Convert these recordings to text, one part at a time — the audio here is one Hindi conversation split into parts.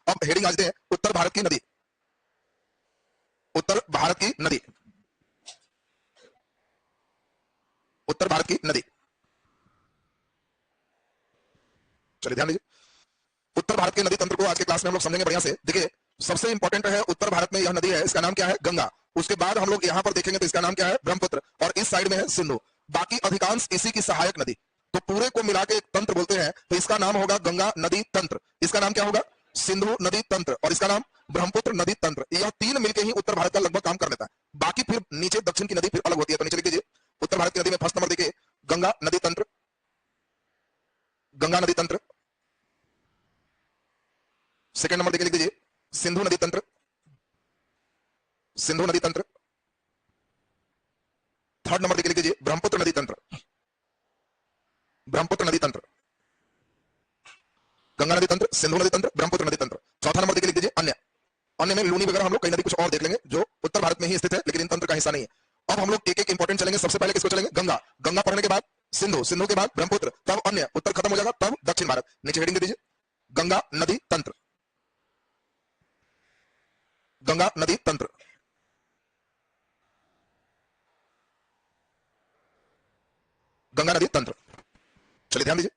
अब हेडिंग आज हैं उत्तर भारत की नदी, उत्तर भारत की नदी, उत्तर भारत की नदी। चलिए ध्यान दीजिए, उत्तर भारत के नदी तंत्र को आज के क्लास में हम लोग समझेंगे बढ़िया से। देखिए सबसे इंपॉर्टेंट है उत्तर भारत में यह नदी है, इसका नाम क्या है? गंगा। उसके बाद हम लोग यहां पर देखेंगे तो इसका नाम क्या है? ब्रह्मपुत्र। और इस साइड में है सिंधु। बाकी अधिकांश इसी की सहायक नदी। तो पूरे को मिला के एक तंत्र बोलते हैं, तो इसका नाम होगा गंगा नदी तंत्र। इसका नाम क्या होगा? सिंधु नदी तंत्र। और इसका नाम ब्रह्मपुत्र नदी तंत्र। यह तीन मिलकर ही उत्तर भारत का लगभग काम कर लेता है। बाकी फिर नीचे दक्षिण की नदी फिर अलग होती है। तो नीचे लिख लीजिए उत्तर भारत की नदी में फर्स्ट नंबर देखिए गंगा नदी तंत्र, गंगा नदी तंत्र। सेकंड नंबर देखिए लिख दीजिए सिंधु नदी तंत्र, सिंधु नदी तंत्र। थर्ड नंबर देखिए लिख दीजिए ब्रह्मपुत्र नदी तंत्र, ब्रह्मपुत्र नदी तंत्र। गंगा नदी तंत्र, सिंधु नदी तंत्र, ब्रह्मपुत्र नदी तंत्र। चौथा नंबर देखिए लिख दीजिए अन्य। अन्य में लूनी वगैरह हम लोग कई नदी कुछ और देख लेंगे जो उत्तर भारत में ही स्थित है लेकिन इन तंत्र का हिस्सा नहीं है। अब हम लोग एक एक इंपॉर्टेंट चलेंगे। सबसे पहले किसको चलेंगे? गंगा। गंगा पढ़ने के बाद सिंधु, सिंधु के बाद ब्रह्मपुत्र, तब अन्य, उत्तर खत्म हो जाएगा तब दक्षिण भारत। नीचे हेडिंग दे दीजिए गंगा नदी तंत्र, गंगा नदी तंत्र। गंगा नदी तंत्र। चलिए ध्यान दीजिए,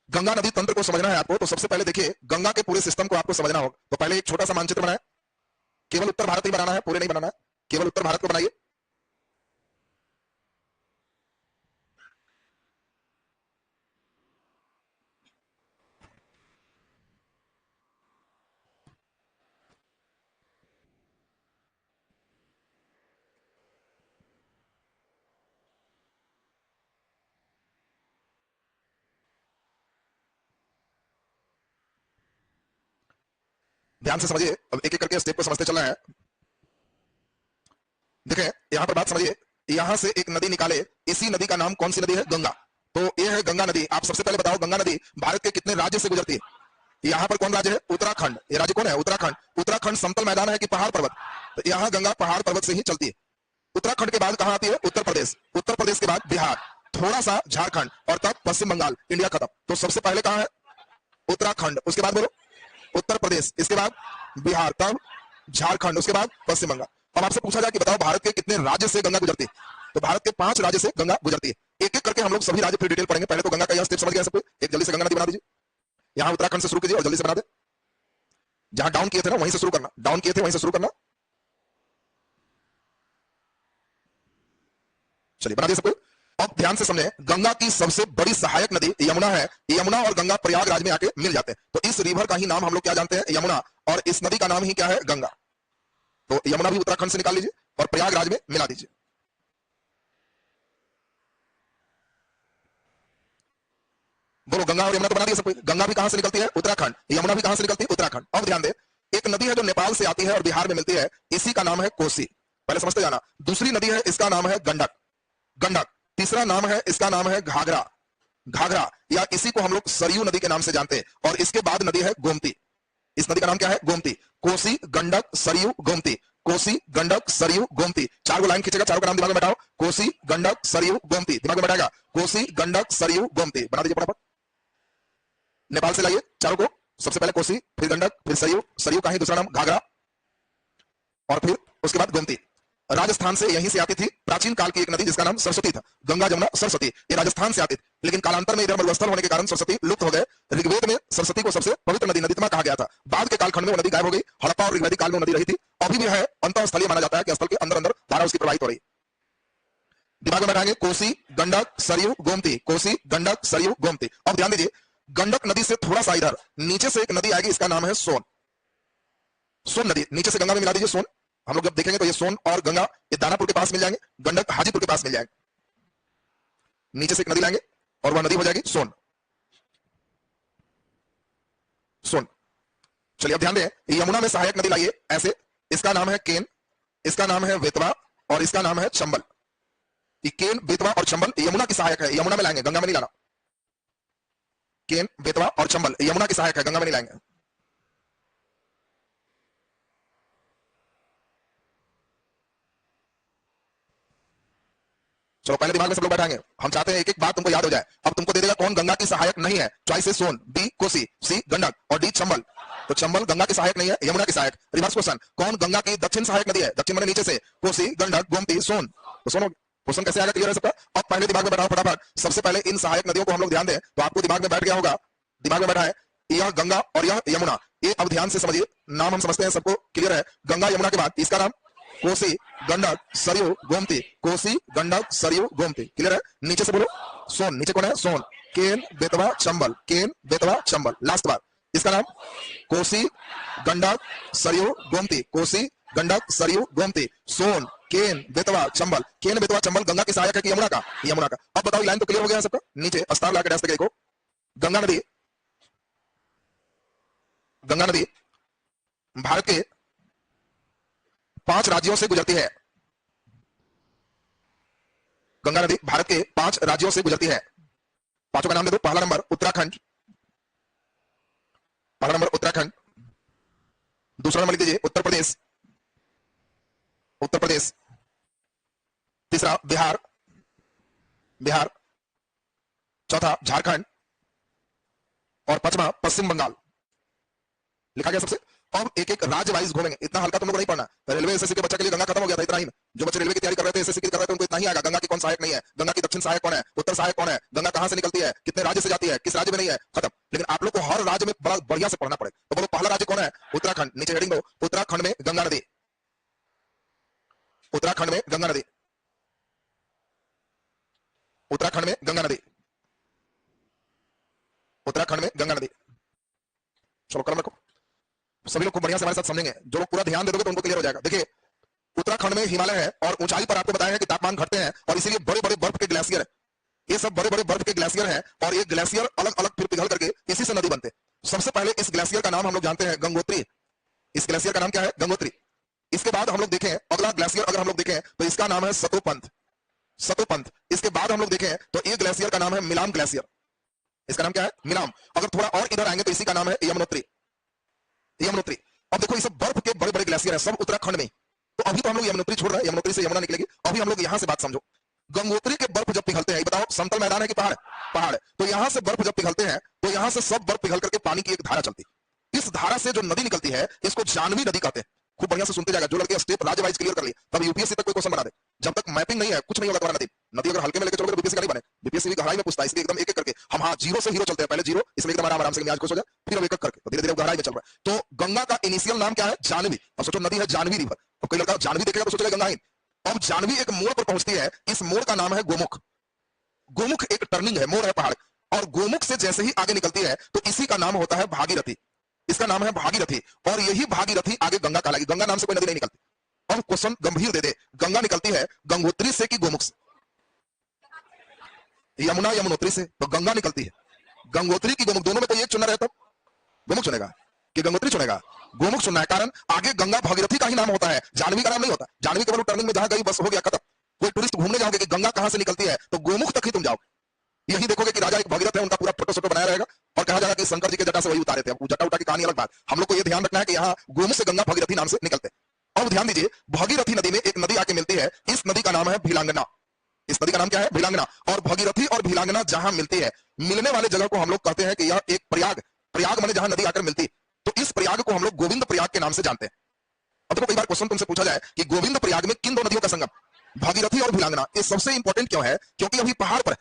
गंगा नदी तंत्र को समझना है आपको तो सबसे पहले देखिए गंगा के पूरे सिस्टम को आपको समझना होगा। तो पहले एक छोटा सा मानचित्र बनाए, केवल उत्तर भारत ही बनाना है, पूरे नहीं बनाना है, केवल उत्तर भारत को बनाइए। ध्यान से समझिए, अब एक एक करके स्टेप को समझते चलना है। देखें यहां पर बात समझिए, यहां से एक नदी निकाले, इसी नदी का नाम कौन सी नदी है? गंगा। तो ये है गंगा नदी। आप सबसे पहले बताओ गंगा नदी भारत के कितने राज्य से गुजरती है? यहां पर कौन राज्य है? उत्तराखंड। ये राज्य कौन है? उत्तराखंड। उत्तराखंड समतल मैदान है कि पहाड़ पर्वत? तो यहां गंगा पहाड़ पर्वत से ही चलती है। उत्तराखंड के बाद कहां आती है? उत्तर प्रदेश। उत्तर प्रदेश के बाद बिहार, थोड़ा सा झारखंड और तब पश्चिम बंगाल। इंडिया खत्म। तो सबसे पहले कहां है? उत्तराखंड। उसके बाद बोलो उत्तर प्रदेश, इसके बाद बिहार, तब झारखंड, उसके बाद पश्चिम बंगाल। अब आपसे पूछा जाए कि बताओ भारत के कितने राज्य से गंगा गुजरती है? तो भारत के 5 राज्य से गंगा गुजरती है। एक एक करके हम लोग सभी राज्य फिर डिटेल पढ़ेंगे। पहले तो गंगा का यह स्टेप समझ गया सबको। एक जल्दी से गंगा नदी बना दीजिए। यहां उत्तराखंड से शुरू कीजिए और जल्दी से बना दे। जहां डाउन किए थे ना वहीं से शुरू करना, डाउन किए थे वहीं से शुरू करना। चलिए बना दिए सबको। अब ध्यान से समझे, गंगा की सबसे बड़ी सहायक नदी यमुना है। यमुना और गंगा प्रयागराज में आके मिल जाते हैं। तो इस रिवर का ही नाम हम लोग क्या जानते हैं? यमुना। और इस नदी का नाम ही क्या है? गंगा। तो यमुना भी उत्तराखंड से निकाल लीजिए और प्रयागराज में मिला दीजिए। बोलो गंगा और यमुना तो बना दिया सबको। गंगा भी कहां से निकलती है? उत्तराखंड। यमुना भी कहां से निकलती है? उत्तराखंड। अब ध्यान दे, एक नदी है जो नेपाल से आती है और बिहार में मिलती है, इसी का नाम है कोसी। पहले समझते जाना। दूसरी नदी है, इसका नाम है गंडक, गंडक। तीसरा नाम है, इसका नाम है घाघरा, घाघरा, या इसी को हम लोग सरयू नदी के नाम से जानते हैं। और इसके बाद नदी है गोमती। इस नदी का नाम क्या है? गोमती। कोसी, गंडक, सरयू, गोमती। कोसी, गंडक, सरयू, गोमती। 4 को लाइन खींचेगा, चारों का नाम दिमाग में बैठाओ। कोसी, गंडक, सरयू, गोमती। दिमाग में बैठाएगा कोसी, गंडक, सरयू, गोमती। बना दीजिए फटाफट। नेपाल से लाइए चारों को। सबसे पहले कोसी, फिर गंडक, फिर सरयू, सरयू का ही दूसरा नाम घाघरा, और फिर उसके बाद गोमती। राजस्थान से यहीं से आती थी प्राचीन काल की एक नदी जिसका नाम सरस्वती था। गंगा, जमुना, सरस्वती, ये राजस्थान से आती थी। लेकिन कालांतर में इधर मरुस्थल होने के कारण सरस्वती लुप्त हो गए। ऋग्वेद में सरस्वती को सबसे पवित्र नदी, नदीतमा कहा गया था। बाद के कालखंड में वो नदी गायब हो गई। हड़प्पा और ऋग्वैदिक काल में वो नदी रही थी। अभी भी है, अंतःस्थलीय माना जाता है कि स्थल के अंदर अंदर धारा उसकी प्रवाहित हो रही। दिमाग में बैठाएंगे कोसी, गंडक, सरयू, गोमती। कोसी, गंडक, सरयू, गोमती। अब ध्यान दीजिए, गंडक नदी से थोड़ा सा इधर नीचे से एक नदी आएगी, इसका नाम है सोन। सोन नदी नीचे से गंगा में मिला दीजिए। सोन हम लोग जब देखेंगे तो ये सोन और गंगा ये दानापुर के पास मिल जाएंगे, गंडक हाजीपुर के पास मिल जाएंगे। नीचे से एक नदी लाएंगे और वह नदी हो जाएगी सोन, सोन। चलिए अब ध्यान दें, यमुना में सहायक नदी लाइए ऐसे। इसका नाम है केन, इसका नाम है बेतवा और इसका नाम है चंबल। ये केन, बेतवा और चंबल यमुना की सहायक है, यमुना में लाएंगे, गंगा में नहीं लाना। केन, बेतवा और चंबल यमुना की सहायक है, गंगा में नहीं लाएंगे। चलो पहले दिमाग में सब लोग बैठाएंगे, हम चाहते हैं एक एक बात तुमको याद हो जाए। अब तुमको दे देगा कौन गंगा की सहायक नहीं है, चॉइस है सोन, बी कोसी, सी गंडक और डी चंबल। तो चंबल गंगा की सहायक नहीं है, यमुना की सहायक। रिवर्स क्वेश्चन, कौन गंगा की दक्षिण सहायक नदी है, दक्षिण माने नीचे से, कोसी, गंडक, गोमती, सोन। तो सोनो क्वेश्चन कैसे आएगा, क्लियर है सबका? अब पहले दिमाग में बैठाओ फटाफट। सबसे पहले इन सहायक नदियों को हम लोग ध्यान दें तो आपको दिमाग में बैठ गया होगा, दिमाग में बैठा है यह गंगा और यह यमुना। ये अब ध्यान से समझिए, नाम हम समझते हैं, सबको क्लियर है। गंगा यमुना के बाद इसका नाम कोसी, गंडक, सरयू, गोमती, कोसी, गंडक, सरयू, गोमती, क्लियर है। नीचे से बोलो सोन, नीचे कौन है, सोन, केन, बेतवा, चंबल, केन, बेतवा, चंबल। लास्ट बार इसका नाम कोसी, गंडक, सरयू, गोमती, कोसी, गंडक, सरयू, गोमती, सोन, केन, बेतवा, चंबल। केन, बेतवा, चंबल गंगा की सहायक है कि यमुना का, यमुना का। अब बताओ लाइन तो क्लियर हो गया सबका? नीचे अस्तार लाके डाल देखो, गंगा नदी, गंगा नदी भारत के 5 राज्यों से गुजरती है। गंगा नदी भारत के 5 राज्यों से गुजरती है। पांचों का नाम दे दो। पहला नंबर उत्तराखंड, पहला नंबर उत्तराखंड। दूसरा नंबर लिख दीजिए उत्तर प्रदेश, उत्तर प्रदेश। तीसरा बिहार, बिहार। चौथा झारखंड और पांचवा पश्चिम बंगाल। लिखा गया सबसे। अब एक एक राज्य वाइज घूमेंगे, इतना हल्का तुम लोग नहीं पढ़ना। रेलवे एसएससी के बच्चे के लिए गंगा खत्म हो गया था, इतना ही में। जो बच्चे रेलवे की तैयारी कर रहे थे, एसएससी की कर रहे थे, उनको इतना ही आएगा गंगा की कौन सहायक नहीं है, गंगा की दक्षिण सहायक कौन है, उत्तर सहायक कौन है, गंगा कहां से निकलती है, कितने राज्य से जाती है, किस राज्य में नहीं है, खत्म। लेकिन आप लोग को हर राज्य में बड़ा बढ़िया से पढ़ना पड़ेगा। तो बोलो पहला राज्य कौन है, उत्तराखंड। नीचे हेडिंग दो, उत्तराखंड में गंगा नदी, उत्तराखंड में गंगा नदी, उत्तराखंड में गंगा नदी, उत्तराखंड में गंगा नदी। चलो कलम रखो, सभी लोग को बढ़िया से हमारे साथ समझेंगे। जो लोग पूरा ध्यान दे दोगे तो उनको क्लियर हो जाएगा। देखिए उत्तराखंड में हिमालय है और ऊंचाई पर आपको बताया है कि तापमान घटते हैं और इसीलिए बड़े बड़े बर्फ के ग्लेशियर है। ये सब बड़े बड़े बर्फ के ग्लेशियर हैं और ये ग्लेशियर अलग अलग फिर पिघल करके इसी से नदी बनते हैं। सबसे पहले इस ग्लेशियर का नाम हम लोग जानते हैं गंगोत्री। इस ग्लेशियर का नाम क्या है, गंगोत्री। इसके बाद हम लोग देखें अगला ग्लेशियर, अगर हम लोग देखें तो इसका नाम है सतोपंथ, सतोपंथ। इसके बाद हम लोग देखें तो ये ग्लेशियर का नाम है मिलाम ग्लेशियर। इसका नाम क्या है, मिलाम। अगर थोड़ा और इधर आएंगे तो इसी का नाम है यमुनोत्री, यमुनोत्री। अब देखो ये सब बर्फ के बड़े बड़े ग्लेशियर है, सब उत्तराखंड में। तो अभी तो हम लोग यमुनोत्री छोड़ रहे हैं, यमुनोत्री से यमुना निकलेगी। अभी हम लोग यहां से बात समझो, गंगोत्री के बर्फ जब पिघलते हैं, बताओ समतल मैदान है कि पहाड़, पहाड़। तो यहां से बर्फ जब पिघलते हैं तो यहां से सब बर्फ पिघल करके पानी की एक धारा चलती है। इस धारा से जो नदी निकलती है इसको जानवी नदी कहते हैं। खूब बढ़िया से सुनते जाएगा। जो लड़के स्टेप राज्य वाइज क्लियर कर लिए तब यूपीएससी तक कोई क्वेश्चन बना दे। जब तक मैपिंग नहीं है कुछ नहीं होगा तुम्हारा। नदी नदी अगर हल्के में लेके चलोगे तो बीपीएससी का नहीं बने। बीपीएससी भी गहराई में पूछता है, इसलिए एकदम एक एक करके हम हाँ जीरो से हीरो चलते हैं। पहले जीरो, इसमें एकदम आराम आराम से आज खुश हो जाए, फिर अब एक एक करके तो धीरे धीरे गहराई में चल रहा है। तो गंगा का इनिशियल नाम क्या है, जानवी। अब सोचो नदी है जानवी रिवर। अब कोई लड़का जानवी देखेगा तो सोचेगा गंगा ही। अब जानवी एक मोड़ पर पहुंचती है, इस मोड़ का नाम है गोमुख। गोमुख एक टर्निंग है, मोड़ है पहाड़। और गोमुख से जैसे ही आगे निकलती है तो इसी का नाम होता है भागीरथी। इसका नाम है भागीरथी और यही भागीरथी आगे गंगा कहलाएगी। गंगा नाम से कोई नदी नहीं निकलती। अब क्वेश्चन गंभीर दे दे, गंगा निकलती है गंगोत्री से कि गोमुख से, यमुना यमुनोत्री से। तो गंगा निकलती है गंगोत्री की गोमुख, दोनों में कोई एक चुनना रहता, गोमुख चुनेगा कि गंगोत्री चुनेगा, गोमुख चुनना है। कारण आगे गंगा भागीरथी का ही नाम होता है, जानवी का नाम नहीं होता। जानवी केवल टर्निंग में जहां गई बस हो गया खत्म। कोई टूरिस्ट घूमने जाओगे कि गंगा कहां से निकलती है तो गोमुख तक ही तुम जाओ। यही देखोगे कि राजा एक भगीरथ है, उनका पूरा फोटो सोटो बनाया रहेगा और कहा जाएगा कि शंकर जी के जटा से वही उतारे थे। अब जटा उटा की कहानी अलग बात। हम लोग को यह ध्यान रखना है कि यहाँ गोमुख से गंगा भगीरथी नाम से निकलते। अब ध्यान दीजिए, भगीरथी नदी में एक नदी आके मिलती है, इस नदी का नाम है भीलांगना। इस नदी का नाम क्या है, भीलांगना। और भगीरथी और भीलांगना जहां मिलती है, मिलने वाले जगह को हम लोग कहते हैं कि यह एक प्रयाग, प्रयाग माने जहां नदी आकर मिलती। तो इस प्रयाग को हम लोग गोविंद प्रयाग के नाम से जानते हैं। अब देखो कई बार क्वेश्चन तुमसे पूछा जाए कि गोविंद प्रयाग में किन दो नदियों का संगम, भागीरथी और भीलांगना। ये सबसे इंपॉर्टेंट क्यों है, क्योंकि अभी पहाड़ पर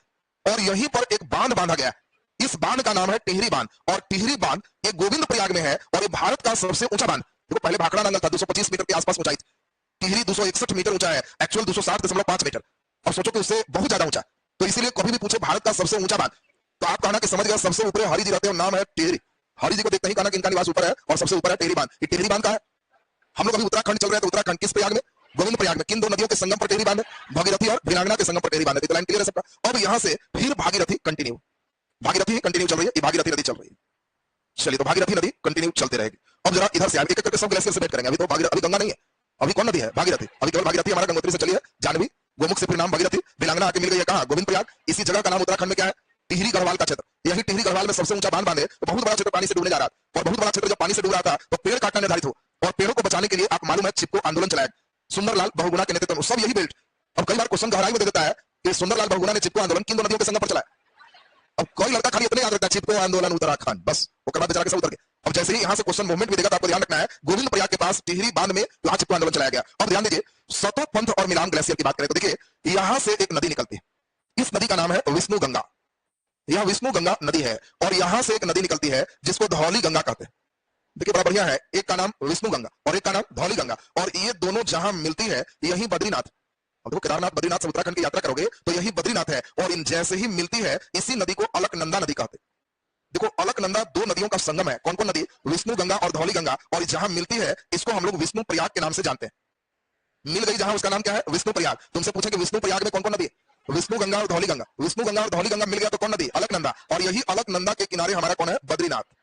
और यहीं पर एक बांध बांधा गया। इस बांध का नाम है टिहरी बांध और टिहरी बांध ये गोविंद प्रयाग में है और ये भारत का सबसे ऊंचा बांध। देखो पहले भाखड़ा नांगल था 225 मीटर के आसपास ऊंचाई, टिहरी 261 मीटर ऊंचा है, एक्चुअल 260.5 मीटर। अब सोचो कि उससे बहुत ज्यादा ऊंचा। तो इसीलिए कभी भी पूछे भारत का सबसे ऊंचा बांध तो आप कहना कि समझ गया सबसे ऊपर हरि जी रहते हैं, नाम है टिहरी। हरि जी को देखते ही कहना कि इनका निवास ऊपर है और सबसे ऊपर है टिहरी बांध। ये टिहरी बांध का है। हम लोग अभी उत्तराखंड चल रहे हैं तो उत्तराखंड किस प्रयाग में, गोविंद प्रयाग में। किन दो नदियों के संगम पर टिहरी बांध है, भागीरथी और भीलांगना के संगम पर टिहरी बांध है। तो लाइन क्लियर है सबका। अब यहां से फिर भागीरथी कंटिन्यू, भागीरथी कंटिन्यू चल रही है, ये भागीरथी नदी चल रही है। चलिए तो भागीरथी नदी कंटिन्यू चलती रहेगी। अब जरा इधर से एक एक करके सब ग्लेशियर से भेंट करेंगे। अभी तो अभी गंगा नहीं है, अभी कौन नदी है, भागीरथी। अभी केवल भागीरथी हमारा गंगोत्री से चली है, जानवी, गोमुख से फिर नाम भागीरथी, भीलांगना आके मिल गई है कहां, गोविंद प्रयाग। इसी जगह का नाम उत्तराखंड में क्या है, टिहरी गढ़वाल का क्षेत्र। यही टिहरी गढ़वाल में सबसे ऊंचा बांध बांधे तो बहुत बड़ा क्षेत्र पानी से डूबने जा रहा था। और बहुत बड़ा क्षेत्र जब पानी से डूब रहा था तो पेड़ काटना निर्धारित हो और पेड़ों को बचाने के लिए आप मालूम है चिपको आंदोलन चलाया, सुंदरलाल बहुगुणा के नेतृत्व में, सब यही बेल्ट। अब कई बार क्वेश्चन गहराई में दे देता है कि सुंदरलाल बहुगुणा ने चिपको आंदोलन किन दो नदियों के संगम पर चलाया? अब कोई लड़का खाली इतने याद रखता है चिपको आंदोलन उत्तराखंड, बस वो बाद बेचारा के सब उतर गया। अब जैसे ही यहां से क्वेश्चन मूवमेंट भी देगा तो आपको ध्यान रखना है गोविंद प्रयाग के पास टिहरी बांध में वहां चिपको आंदोलन चलाया गया। अब ध्यान दीजिए सतो पंथ और मिलान ग्लेशियर की बात करें तो देखिए यहां से एक नदी निकलती है, इस नदी का नाम है विष्णु गंगा। यह विष्णु गंगा नदी है और यहां से एक नदी निकलती है जिसको धौली गंगा कहते हैं। देखिए बड़ा बढ़िया है, एक का नाम विष्णु गंगा और एक का नाम धौली गंगा, और ये दोनों जहां मिलती है यही बद्रीनाथ। अब देखो केदारनाथ बद्रीनाथ से उत्तराखंड की यात्रा करोगे तो यही बद्रीनाथ है, और इन जैसे ही मिलती है इसी नदी को अलकनंदा नदी कहते हैं। देखो अलकनंदा दो नदियों का संगम है, कौन कौन नदी? विष्णु गंगा और धौली गंगा, और जहां मिलती है इसको हम लोग विष्णु प्रयाग के नाम से जानते हैं। मिल गई जहां उसका नाम क्या है? विष्णु प्रयाग। तुमसे पूछेंगे विष्णु प्रयाग में कौन कौन नदी? विष्णु गंगा और धौली गंगा। विष्णु गंगा और धौली गंगा मिल गया तो कौन नदी? अलकनंदा। और यही अलकनंदा के किनारे हमारा कौन है? बद्रीनाथ।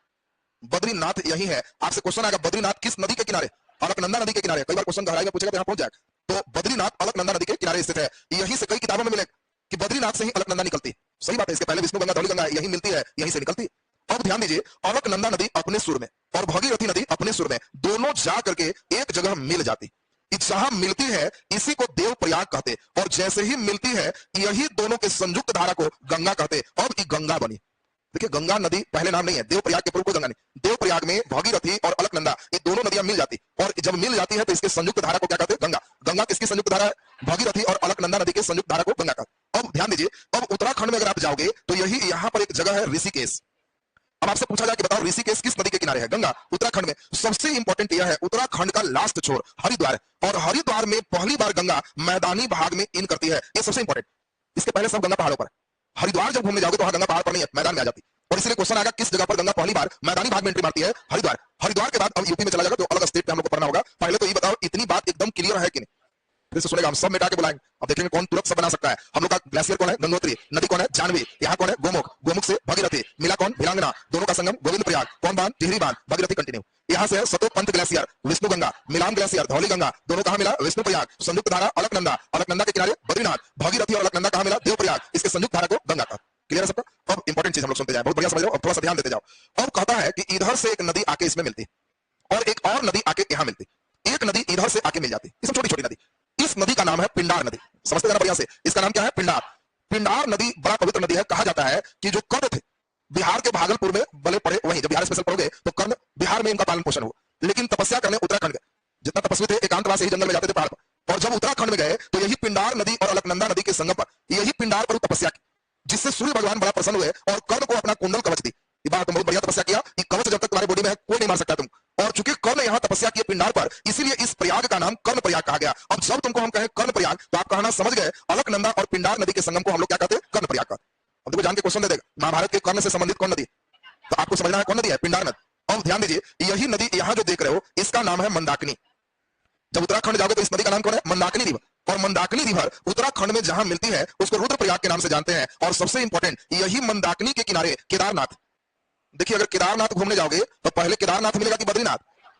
बद्रीनाथ यही है। आपसे क्वेश्चन आएगा बद्रीनाथ किस नदी के किनारे? अलकनंदा नदी के किनारे। कई बार क्वेश्चन गहराई में पूछेगा तो यहां पहुंच जाएगा। तो बद्रीनाथ अलकनंदा नदी के किनारे स्थित है। यहीं से कई किताबों में मिले कि बद्रीनाथ से ही अलकनंदा निकलती। सही बात है, इसके पहले विष्णु गंगा धौली गंगा यही मिलती है, यहीं से निकलती। अब ध्यान दीजिए अलकनंदा नदी अपने सुर में और भागीरथी नदी अपने सुर में, दोनों जा करके एक जगह मिल जाती। जहां मिलती है इसी को देव प्रयाग कहते, और जैसे ही मिलती है यही दोनों के संयुक्त धारा को गंगा कहते। अब ये गंगा बनी। देखिए गंगा नदी पहले नाम नहीं है, देव प्रयाग के पूर्व कोई गंगा नहीं। देव प्रयाग में भागीरथी और अलकनंदा ये दोनों नदियां मिल जाती, और जब मिल जाती है तो इसके संयुक्त धारा को क्या कहते हैं? गंगा। गंगा किसकी संयुक्त धारा है? भागीरथी और अलकनंदा नदी के संयुक्त धारा को गंगा कहते। अब ध्यान दीजिए अब उत्तराखंड में अगर आप जाओगे तो यही यहाँ पर एक जगह है ऋषिकेश। अब आपसे पूछा जाए कि बताओ ऋषिकेश किस नदी के किनारे है? गंगा। उत्तराखंड में सबसे इंपॉर्टेंट यह है उत्तराखंड का लास्ट छोर हरिद्वार, और हरिद्वार में पहली बार गंगा मैदानी भाग में इन करती है। ये सबसे इंपॉर्टेंट। इसके पहले सब गंगा पहाड़ों पर। हरिद्वार जब घूमने जाओगे तो वहां गंगा पहाड़ पर नहीं है, मैदान में आ जाती। और इसलिए क्वेश्चन आएगा किस जगह पर गंगा पहली बार मैदानी भाग में एंट्री मारती है? हरिद्वार। हरिद्वार के बाद अब यूपी में चला जाएगा तो अलग स्टेट पे हम लोग को पढ़ना होगा। पहले तो ये बताओ इतनी बात एकदम क्लियर है कि नहीं? फिर से सुनेगा, हम सब मिटा के बुलाएंगे। अब देखेंगे कौन तुरंत सब बना सकता है। हम लोग का ग्लेशियर कौन है? गंगोत्री। नदी कौन है? जानवी। यहाँ कौन है? गोमुख। गोमुख से भागीरथी। मिला कौन? वीरांगना। दोनों का संगम गोविंद प्रयाग। कौन बांध? टिहरी बांध। भागीरथी कंटिन्यू। यहाँ से सतो पंथ ग्लेशियर, विष्णु गंगा, मिलान ग्लेशियर, धौली गंगा, दोनों कहां मिला? विष्णु प्रयाग। संयुक्त धारा अलकनंदा। अलकनंदा के किनारे बद्रीनाथ। भागीरथी और अलकनंदा कहां मिला? देव प्रयाग। इसके संयुक्त धारा को गंगा का। क्लियर है सबका? अब इंपॉर्टेंट चीज हम लोग सुनते जाए, बहुत बढ़िया समझ रहे हो। अब थोड़ा सा ध्यान देते जाओ। अब कहता है कि इधर से एक नदी आके इसमें मिलती और एक और नदी आके यहाँ मिलती। एक नदी इधर से आके मिल जाती, इसमें छोटी छोटी नदी। इस नदी का नाम है पिंडार नदी। समझते जाना बढ़िया से। इसका नाम क्या है? पिंडार। पिंडार नदी बड़ा पवित्र नदी है। कहा जाता है कि जो कर्ण थे बिहार के भागलपुर में बले पड़े, वहीं जब बिहार स्पेशल पढ़ोगे तो कर्ण बिहार में इनका पालन पोषण हुआ, लेकिन तपस्या करने उत्तराखंड गए। जितना तपस्वी थे एकांतवास यही जंगल में जाते थे पहाड़ पर, और जब उत्तराखंड में गए तो यही पिंडार नदी और अलकनंदा नदी के संगम पर यही पिंडार पर तपस्या की, जिससे सूर्य भगवान बड़ा प्रसन्न हुए और कर्ण को अपना कुंडल कवच दी। ये बात तुम बहुत बढ़िया तपस्या किया, ये कवच जब तक तुम्हारी बॉडी में है कोई नहीं मार सकता तुम। और चूंकि कर्ण यहाँ तपस्या की पिंडार पर, इसीलिए इस प्रयाग का नाम कर्ण प्रयाग कहा गया। अब जब तुमको हम कहें कर्ण प्रयाग तो आप कहना समझ गए अलकनंदा और पिंडार नदी के संगम को हम लोग क्या कहते हैं? कर्ण प्रयाग का। अब देखो जान के क्वेश्चन दे देगा महाभारत के कर्ण से संबंधित कौन नदी, तो आपको समझना है कौन नदी है? पिंडार नदी। अब ध्यान दीजिए यही नदी यहाँ जो देख रहे हो इसका नाम है मंदाकिनी। जब उत्तराखंड जाओगे तो इस नदी का नाम कौन है? मंदाकिनी रिवर। और मंदाकिनी रिवर उत्तराखंड में जहां मिलती है उसको रुद्रप्रयाग के नाम से जानते हैं। और सबसे इंपॉर्टेंट यही मंदाकिनी के किनारे केदारनाथ। देखिए अगर केदारनाथ घूमने जाओगे तो पहले केदारनाथ मिलेगा कि बद्रीनाथ?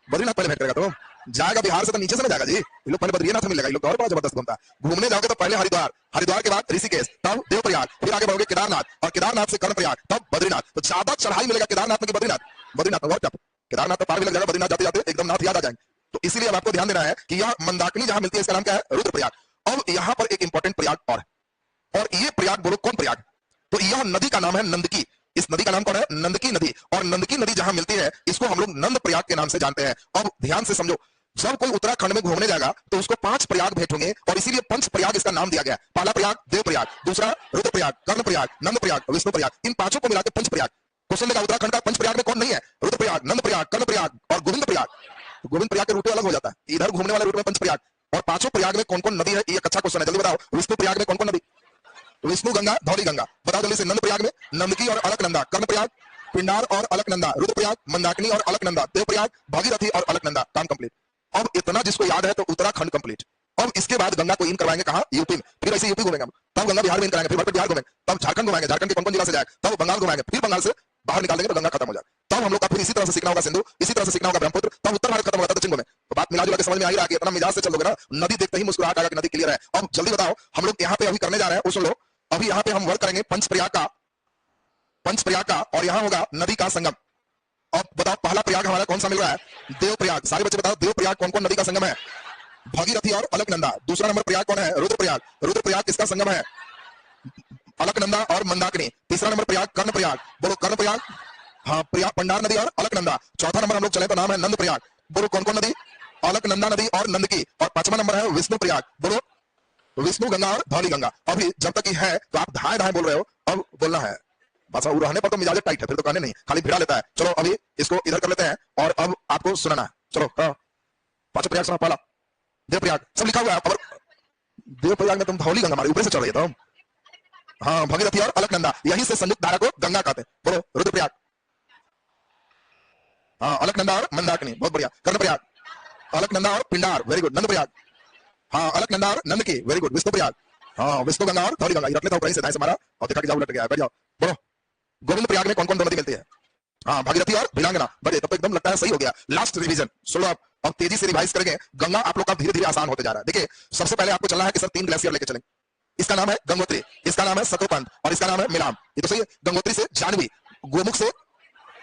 बद्रीनाथ पहले भेंट करेगा। तो जाएगा बिहार से तो नीचे से जाएगा जी, ये लोग पहले बद्रीनाथ मिलेगा। ये लोग और बड़ा जबरदस्त घूमता है। घूमने जाओगे तो पहले हरिद्वार, हरिद्वार के बाद ऋषिकेश, तब देवप्रयाग, फिर आगे बढ़ोगे केदारनाथ, और केदारनाथ से कर्णप्रयाग, तब बद्रीनाथ। तो ज्यादा चढ़ाई मिलेगा केदारनाथ में कि बद्रीनाथ? बद्रीनाथ में। केदारनाथ तो पार भी लग जाएगा, बद्रीनाथ जाते जाते एकदम नाथ याद आ जाएंगे। तो इसलिए अब आपको ध्यान देना है कि यह मंदाकिनी जहां मिलती है इसका नाम क्या है? रुद्रप्रयाग। अब यहाँ पर एक इंपॉर्टेंट प्रयाग और ये प्रयाग बोलो कौन प्रयाग? तो यह नदी का नाम है नंदकी। इस नदी का नाम कौन है? नंदकी नदी। और नंदकी नदी जहां मिलती है इसको हम लोग नंद प्रयाग के नाम से जानते हैं। अब ध्यान से समझो, जब कोई उत्तराखंड में घूमने जाएगा तो उसको 5 प्रयाग भेंट होंगे, और इसीलिए पंच प्रयाग इसका नाम दिया गया। पहला प्रयाग देव प्रयाग, दूसरा रुद्रप्रयाग, कर्णप्रयाग, नंद प्रयाग, विष्णु प्रयाग। इन पांचों को मिलाकर पंच प्रयाग। क्वेश्चन लेगा उत्तराखंड का पंच प्रयाग में कौन नहीं है? रुद्रप्रयाग, नंद प्रयाग, कर्णप्रयाग और गोविंद प्रयाग। गोविंद प्रयाग के रूट अलग हो जाता है, इधर घूमने वाले रूट में पंच प्रयाग। और पांचों प्रयाग में कौन कौन नदी है? ये एक अच्छा क्वेश्चन है, जल्दी बताओ। विष्णु प्रयाग में कौन कौन नदी? विष्णु गंगा, धौली गंगा। बताओ जल्दी से। नंद प्रयाग में नंदकी और अलकनंदा, कर्णप्रयाग, पिंडार और अलकनंदा, रुद्रप्रयाग, मंदाकिनी और अलकनंदा, देवप्रयाग, भागीरथी और अलकनंदा। काम कंप्लीट। अब इतना जिसको याद है तो उत्तराखंड कंप्लीट। अब इसके बाद गंगा को इन करवाएंगे कहां? यूपी में। फिर ऐसे यूपी घूमेंगे, तब गंगा बिहार में इन कराएंगे, फिर बिहार घूमेंगे, तब झारखंड घुमाएंगे, झारखंड के कौन कौन जिला से जाएगा, तब बंगाल घुमाएंगे, फिर बंगाल से बाहर निकाल देंगे तो गंगा खत्म हो जाएगा। तब हम लोग का फिर इसी तरह से सीखना होगा सिंधु, इसी तरह से सीखना होगा ब्रह्मपुत्र, तब उत्तर भारत खत्म होगा, दक्षिण में। तो बात मिला जुला के समझ में आ ही रहा है कि इतना मिजाज से चलोगे ना, नदी देखते ही मुस्कुराहट आएगा कि नदी क्लियर है। अब जल्दी बताओ, हम लोग यहाँ पे अभी करने जा रहे हैं, उस लोग अभी यहाँ पे हम वर्क करेंगे पंचप्रयाग का, और यहाँ होगा नदी का संगम। अब बताओ पहला प्रयाग हमारा कौन सा मिल रहा है? देवप्रयाग। सारे बच्चे बताओ देवप्रयाग कौन कौन नदी का संगम है? भागीरथी और अलकनंदा। दूसरा नंबर प्रयाग कौन है? रुद्रप्रयाग। रुद्रप्रयाग किसका संगम है? अलकनंदा और मंदाकिनी। तीसरा नंबर प्रयाग, कर्ण प्रयाग, बोलो कर्ण प्रयाग। हाँ, प्रयाग पंडार नदी और अलकनंदा। चौथा नंबर हम लोग चले तो नाम है नंद प्रयाग, बोलो कौन कौन नदी? अलकनंदा नदी और नंद की। और पांचवा नंबर है विष्णु प्रयाग, बोलो विष्णु गंगा और धौली गंगा। अभी जब तक है तो आप धाए धाए बोल रहे हो, अब बोलना है। बस वो रहने पर तो मिजाज टाइट है, फिर तो कहने नहीं, खाली भिड़ा लेता है। चलो अभी इसको इधर कर लेते हैं और अब आपको सुनाना है। चलो पांचों प्रयाग सुना। पहला देव प्रयाग, सब लिखा हुआ है। और देव प्रयाग में तुम धौली गंगा हमारे ऊपर से चल रही है तुम। हाँ, भगीरथी और अलकनंदा, यही से संयुक्त धारा को गंगा कहते हैं। बोलो रुद्रप्रयाग। हाँ, अलकनंदा और मंदाकिनी, बहुत बढ़िया। कर्णप्रयाग, अलकनंदा और पिंडार, वेरी गुड। नंद प्रयाग, हाँ अलकनंदा और नंद की, वेरी गुड। विष्णु प्रयाग, हाँ विष्णु गंगा और धौली गंगा। रख लेता हूँ कहीं से दाएं से मारा और देखा कि जाओ लट गया। बैठ जाओ। बोलो गोविंद प्रयाग में कौन कौन दो नदी मिलती है? हाँ, भागीरथी और भिलांगना। बढ़िया, तब तो एकदम लगता है सही हो गया। लास्ट रिवीजन सुनो आप, अब तेजी से रिवाइज करेंगे। गंगा आप लोग का धीरे धीरे आसान होते जा रहा है। देखिए सबसे पहले आपको चलना है कि सर 3 ग्लेशियर लेके चलेंगे। इसका नाम है गंगोत्री, इसका नाम है सतोपंथ और इसका नाम है मिलाम। ये तो सही है। गंगोत्री से जानवी, गोमुख से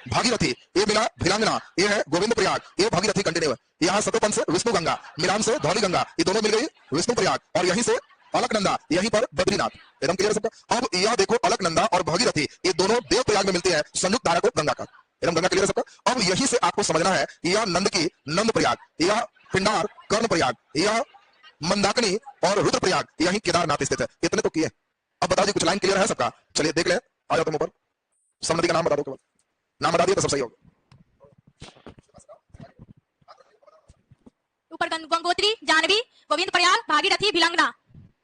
भागीरथी, ये मिला भिलांगना, ये है गोविंद प्रयाग, ये भागीरथी कंटिन्यू है। यहाँ सतोपंथ से विष्णु गंगा, मिलाम से धौली गंगा, ये दोनों मिल गई विष्णु प्रयाग। और यहीं से अलकनंदा, यहीं पर बद्रीनाथ। एकदम क्लियर सबका। अब यह देखो अलकनंदा और भागीरथी, ये दोनों देव प्रयाग में मिलती है, संयुक्त धारा को गंगा का। एकदम गंगा क्लियर सबका। अब यहीं से आपको समझना है कि यह नंद की नंद प्रयाग, यह पिंडार कर्ण प्रयाग, यह मंदाकिनी और रुद्र प्रयाग, यही केदारनाथ स्थित है। इतने तो किए। अब बता दी कुछ लाइन क्लियर है सबका? चलिए देख ले। आ जाओ तुम ऊपर। सब नदी का नाम बता दो केवल, नाम बता दिया तो सब सही होगा। ऊपर गंगोत्री, जानवी, गोविंद प्रयाग, भागीरथी, भिलंगना,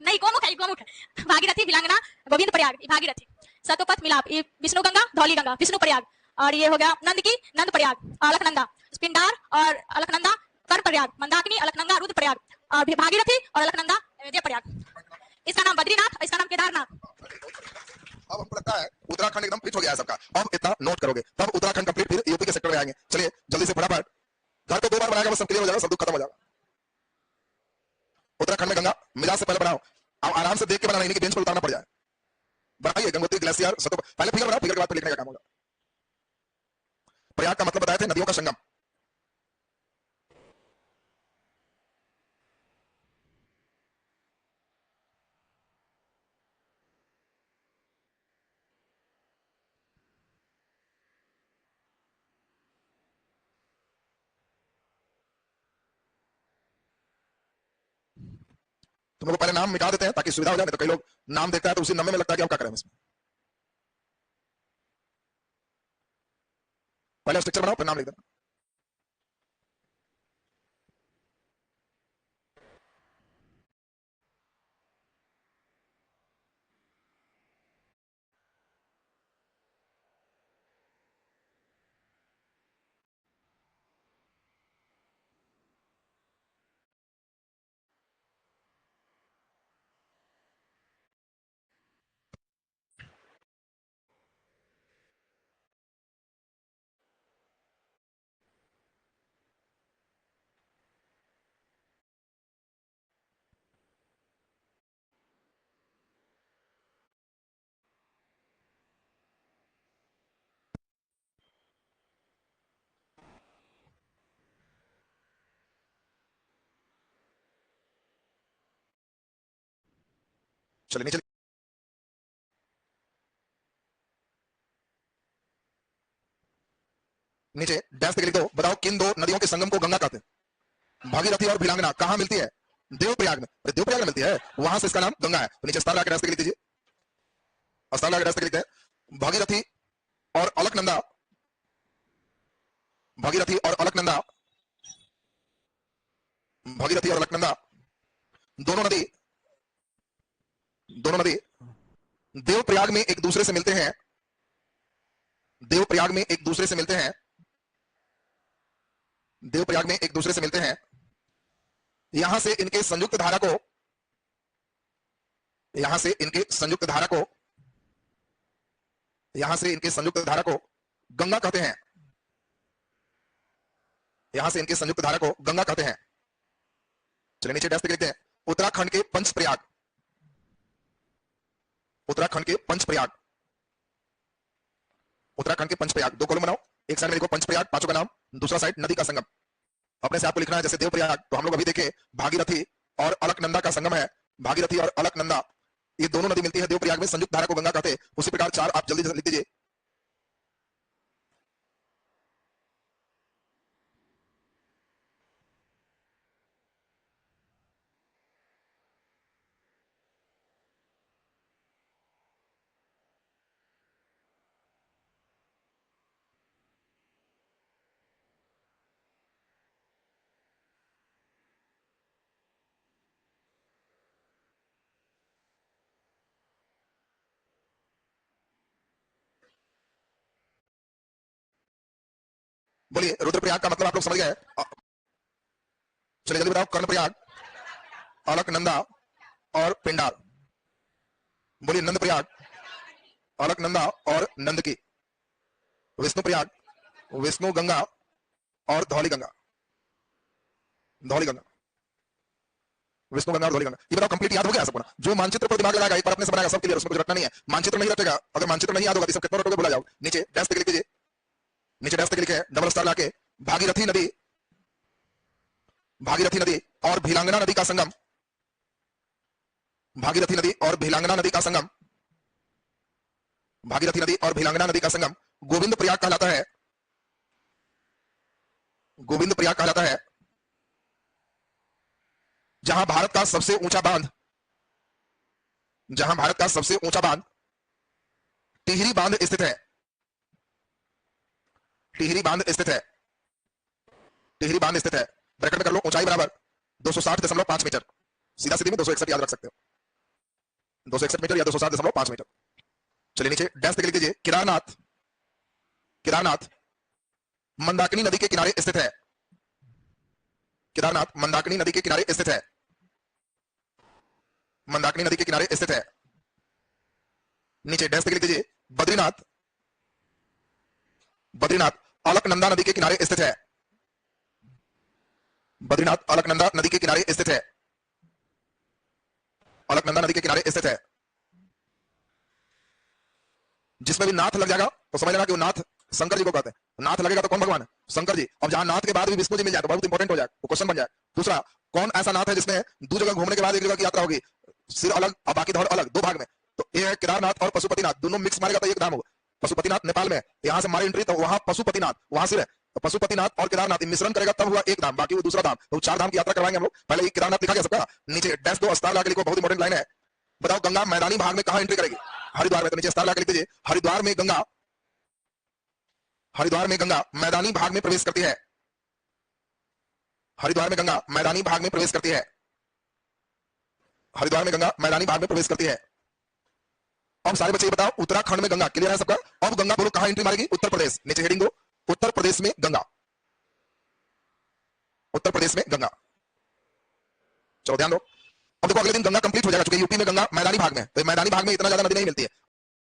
नहीं गोमुख है, गोमुख है। भागीरथी, भिलंगना, गोविंद प्रयाग, भागीरथी, सतोपथ, मिलाप, ये विष्णु गंगा, धौली गंगा, विष्णु प्रयाग। और ये हो गया नंद की नंद प्रयाग, अलकनंदा, पिंडार और अलकनंदा कर्ण प्रयाग, मंदाकिनी, अलकनंदा, रुद्र प्रयाग, और भागीरथी और अलकनंदा देव प्रयाग। इसका नाम बद्रीनाथ, इसका नाम केदारनाथ। अब हमको लगता है उत्तराखंड एकदम फिट हो गया है सबका। अब इतना नोट करोगे तब उत्तराखंड कंप्लीट, फिर यूपी के सेक्टर में आएंगे। चलिए जल्दी से फटाफट, घर को 2 बार बनाएगा बस सब क्लियर हो जाएगा, सब दुख खत्म हो जाएगा। उत्तराखंड में गंगा मिला से पहले बनाओ, अब आराम से देख के बनाना, इन्हीं की बेंच पर उतारना पड़ जाए। बनाइए गंगोत्री, ग्लेशियर, सतो, पहले फिगर बनाओ, फिगर के बाद लिखने का काम होगा। प्रयाग का मतलब बताए थे नदियों का संगम। तुम लोग पहले नाम मिटा देते हैं ताकि सुविधा हो जाए, तो कई लोग नाम देखता है तो उसी नंबर में लगता है कि हम क्या करें इसमें। पहले स्ट्रक्चर बनाओ फिर नाम लिख देना। चलिए नीचे नीचे डैश लिख दो। बताओ किन 2 नदियों के संगम को गंगा कहते हैं? भागीरथी और भिलांगना कहां मिलती है? देवप्रयाग में। अरे देवप्रयाग में मिलती है, वहां से इसका नाम गंगा है। तो नीचे स्टार लगा के डैश लिख दीजिए, स्टार लगा के डैश लिखते हैं। भागीरथी और अलकनंदा, भागीरथी और अलकनंदा, भागीरथी और अलकनंदा दोनों नदी देवप्रयाग में एक दूसरे से मिलते हैं। देवप्रयाग में एक दूसरे से मिलते हैं। देवप्रयाग में एक दूसरे से मिलते हैं। यहां से इनके संयुक्त धारा को, यहां से इनके संयुक्त धारा को, यहां से इनके संयुक्त धारा को गंगा कहते हैं। यहां से इनके संयुक्त धारा को गंगा कहते हैं। चलिए नीचे डैश लिखते हैं। उत्तराखंड के पंचप्रयाग, उत्तराखंड के पंचप्रयाग, उत्तराखंड के पंचप्रयाग 2 कॉलम बनाओ। एक साइड में लिखो पंचप्रयाग, पांचों का नाम, दूसरा साइड नदी का संगम। अपने से आपको लिखना है जैसे देवप्रयाग, तो हम लोग अभी देखे भागीरथी और अलकनंदा का संगम है। भागीरथी और अलकनंदा ये दोनों नदी मिलती है देवप्रयाग में, संयुक्त धारा को गंगा कहते हैं। उसी प्रकार 4 आप जल्दी लिख दीजिए। बोलिए रुद्रप्रयाग का मतलब आप लोग समझ गए? चलिए जल्दी बताओ। कर्णप्रयाग, अलकनंदा और पिंडार। बोलिए नंदप्रयाग, अलकनंदा और नंदकी। विष्णुप्रयाग, विष्णु गंगा और धौली गंगा। धौली गंगा, विष्णु गंगा और धौली गंगा। ये बताओ कंप्लीट याद हो गया सबको ना? जो मानचित्र पर दिमाग लगाएगा एक बार अपने से बनाएगा सब क्लियर, उसमें कुछ रटना नहीं है। मानचित्र नहीं रटेगा, अगर मानचित्र नहीं याद होगा तो सब कितना रटोगे बोला जाओ। नीचे डैश तक लिख दीजिए, नीचे डैश तक लिखे डबल स्टार लाके भागीरथी नदी, भागीरथी नदी और भीलांगना नदी का संगम, भागीरथी नदी और भीलांगना नदी का संगम, भागीरथी नदी और भीलांगना नदी का संगम गोविंद प्रयाग कहलाता है। गोविंद प्रयाग कहलाता है, जहां भारत का सबसे ऊंचा बांध, जहां भारत का सबसे ऊंचा बांध टिहरी बांध स्थित है। टिहरी बांध स्थित है, टिहरी बांध स्थित है। ब्रैकेट में कर लो ऊंचाई बराबर 260.5 मीटर, सीधा सीधी में 261 याद रख सकते हो, 261 मीटर या 260.5 मीटर। चलिए नीचे डैश तक लिख दीजिए केदारनाथ, केदारनाथ मंदाकिनी नदी के किनारे स्थित है। केदारनाथ मंदाकिनी नदी के किनारे स्थित है, मंदाकिनी नदी के किनारे स्थित है। नीचे डैश तक लिख दीजिए बद्रीनाथ, बद्रीनाथ अलकनंदा नदी के किनारे स्थित है। बद्रीनाथ अलकनंदा नदी के किनारे स्थित है, अलकनंदा नदी के किनारे स्थित है। जिसमें भी नाथ लग जाएगा तो समझ लेना कि वो नाथ शंकर जी को कहते हैं। नाथ लगेगा तो कौन भगवान है? शंकर जी। अब जहां नाथ के बाद भी विष्णु जी मिल जाए तो बहुत इंपॉर्टेंट हो जाए, वो क्वेश्चन बन जाए। दूसरा, कौन ऐसा नाथ है जिसमें 2 जगह घूमने के बाद 1 जगह की यात्रा होगी, सिर अलग और बाकी धड़ अलग, 2 भाग में? तो ये है केदारनाथ और पशुपतिनाथ, दोनों मिक्स मारेगा तो एक धाम होगा। पशुपतिनाथ नेपाल में, यहां से मारे एंट्री तो वहां पशुपतिनाथ, वहां सिर है। तो पशुपतिनाथ और केदारनाथ मिश्रण करेगा तब हुआ एक धाम, बाकी वो दूसरा धाम। तो 4 धाम की यात्रा करवाएंगे हम लोग। पहले ये केदारनाथ लिखा गया सबका, नीचे डैश 2 स्टार लाके लिखो, बहुत इंपॉर्टेंट लाइन है। बताओ गंगा मैदानी भाग में कहां एंट्री करेगी? हरिद्वार में। तो नीचे स्टार लाके लिख दीजिए हरिद्वार में गंगा, हरिद्वार में गंगा मैदानी भाग में प्रवेश करती है। हरिद्वार में गंगा मैदानी भाग में प्रवेश करती है, हरिद्वार में गंगा मैदानी भाग में प्रवेश करती है। अब सारे बच्चे बताओ उत्तराखंड में गंगा, क्लियर है सबका? अब गंगा बोलो कहां एंट्री मारेगी? उत्तर प्रदेश। नीचे हेडिंग दो उत्तर प्रदेश में गंगा, उत्तर प्रदेश में गंगा। चलो ध्यान दो। अब देखो अगले दिन गंगा कंप्लीट हो जाएगा, क्योंकि यूपी में गंगा मैदानी भाग में, तो मैदानी भाग में इतना ज्यादा नदी नहीं मिलती है।